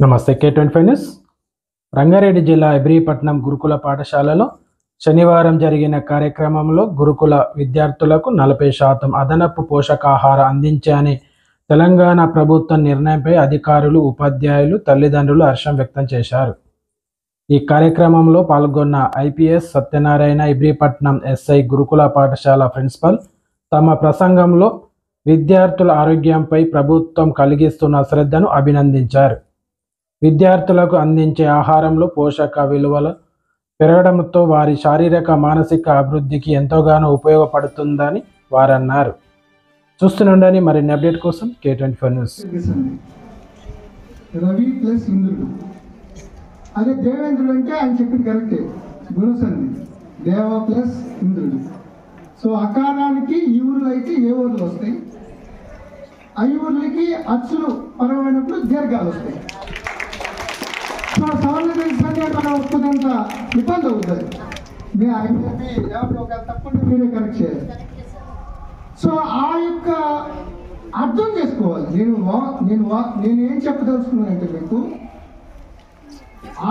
నమస్తే K25 news. Rangareddy జిల్లా ఇబ్రహీపట్నం గురుకుల పాఠశాలలో శనివారం జరిగిన కార్యక్రమంలో గురుకుల విద్యార్థులకు 40% అదనపు పోషకాహార అందించాలని తెలంగాణ ప్రభుత్వం నిర్ణయంపై అధికారులు, ఉపాధ్యాయులు, తల్లిదండ్రులు హర్షం వ్యక్తం చేశారు. ఈ కార్యక్రమంలో పాల్గొన్న ఐపీఎస్ సత్యనారాయణ, ఇబ్రహీపట్నం ఎస్ఐ గురుకుల పాఠశాల ప్రిన్సిపల్ తమ ప్రసంగంలో విద్యార్థుల ఆరోగ్యంపై ప్రభుత్వం కలిగిస్తున్న శ్రద్ధను అభినందించారు. విద్యార్థులకు అందించే ఆహారంలో పోషక విలువలు పెరగడంతో వారి శారీరక, మానసిక అభివృద్ధికి ఎంతగానో ఉపయోగపడుతుందని వారన్నారు. చూస్తుండండి మరిన్ని అప్డేట్ కోసం K25 న్యూస్. రవి ప్లస్ ఇంద్రుడు, అదే దేవేంద్రుడు అంటే ఆయన చెప్పింది కరెక్టే, గుణసంధి దేవ ప్లస్ ఇంద్రుడు. సో అకారానికి ఈ ఊర్లు అయితే ఏ ఊర్లు వస్తాయి, ఆ ఊర్లకి అచ్చులు పరమైనప్పుడు దీర్ఘాలు వస్తాయి. సో సవర్ణ మనం ఒప్పుదంత ఇబ్బంది అవుతుంది. మీరు ఆయన చెప్పి ఒక తప్పకుండా మీరే కరెక్ట్ చేయాలి. సో ఆ యొక్క అర్థం చేసుకోవాలి. నేను ఏం చెప్పదలుచుకున్నానంటే, మీకు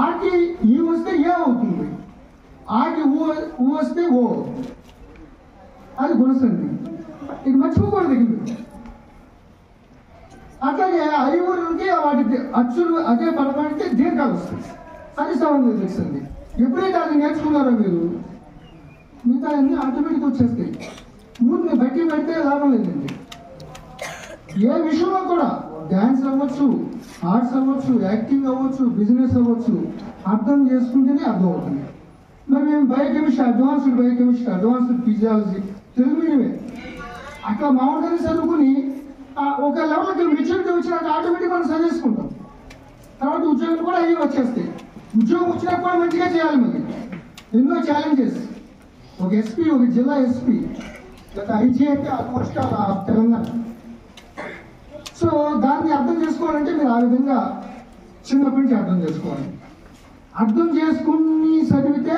ఆకి ఈ వస్తే ఏ అవుతుంది, ఆకి ఊ వస్తే ఓ, అది గుణసంధి. ఇది మర్చిపోకూడదు. అట్లాగే ఐదుగురికి వాటి అచ్చులు అదే పరమానికి దీర్ఘాలు వస్తాయి, అది సౌండ్ తెలిసింది. ఎప్పుడైతే అది నేర్చుకున్నారో మీరు, మిగతా అన్నీ ఆటోమేటిక్ వచ్చేస్తాయి. ఊరిని బట్టి పెడితే లాభం లేదండి. ఏ విషయంలో కూడా డ్యాన్స్ అవ్వచ్చు, ఆర్ట్స్ అవ్వచ్చు, యాక్టింగ్ అవ్వచ్చు, బిజినెస్ అవ్వచ్చు, అర్థం చేసుకుంటేనే అర్థం అవుతుంది. మరి మేము బయోకెమిస్ట్రీ, అడ్వాన్స్డ్ ఫిజియాలజీ తెలుగు మీడియమే. అట్లా మామూలుగా చదువుకుని ఒక లెవెల్కి మెచ్యూరిటీ వచ్చినాక ఆటోమేటిక్ మనం చదివేసుకుంటాం. తర్వాత ఉద్యోగం కూడా అవి వచ్చేస్తాయి. ఉద్యోగం వచ్చినప్పుడు కూడా మంచిగా చేయాలి. మరి ఎన్నో ఛాలెంజెస్. ఒక ఎస్పీ, ఒక జిల్లా ఎస్పీ, ఒక ఐజీ అయితే ఆల్మోస్ట్ తెలంగాణ. సో దాన్ని అర్థం చేసుకోవాలంటే మీరు ఆ విధంగా చిన్నప్పటి నుంచి అర్థం చేసుకోవాలి. అర్థం చేసుకుని చదివితే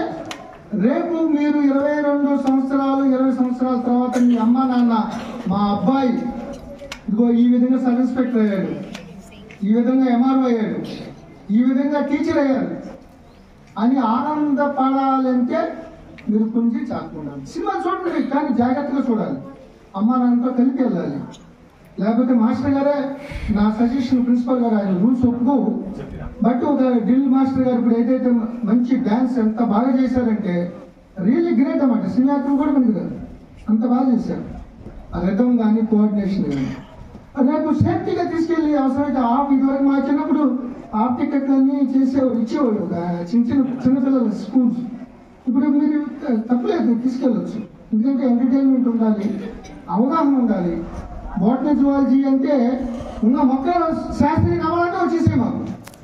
రేపు మీరు 22 సంవత్సరాలు 20 సంవత్సరాల తర్వాత మీ అమ్మ నాన్న, మా అబ్బాయి ఇదిగో ఈ విధంగా సబ్ ఇన్స్పెక్టర్ అయ్యాడు, ఈ విధంగా ఎంఆర్ఓ అయ్యాడు, ఈ విధంగా టీచర్ అయ్యాడు అని ఆనందపడాలంటే మీరు కొంచెం చాకుండాలి. సినిమా చూడండి, కానీ జాగ్రత్తగా చూడాలి. అమ్మ నాన్నతో కలిపి వెళ్ళాలి. లేకపోతే మాస్టర్ గారే, నా సజెషన్ ప్రిన్సిపల్ గారు, ఆయన రూల్స్ ఒప్పుకోవు. బట్ ఒక డ్రిల్ మాస్టర్ గారు ఇప్పుడు ఏదైతే మంచి డ్యాన్స్ ఎంత బాగా చేశారంటే రియల్లీ గ్రేట్ అన్నమాట. సినిమా యాక్టర్ కూడా మనకి అంత బాగా చేశారు. ఆ రిథం కానీ, కోఆర్డినేషన్ కానీ. రేపు సేఫ్టీగా తీసుకెళ్ళి అవసరమైతే ఇదివరకు మా చిన్నప్పుడు హాఫ్ టికెట్లన్నీ ఇచ్చేవాళ్ళు చిన్నపిల్లల స్కూల్స్. ఇప్పుడు మీరు తప్పలేదు, తీసుకెళ్ళచ్చు. ఎందుకంటే ఎంటర్టైన్మెంట్ ఉండాలి, అవగాహన ఉండాలి. బోటనీ జువాలజీ అంటే ఉన్న మొక్కల శాస్త్రీయ కావాలంటే వచ్చేసాయి మాకు.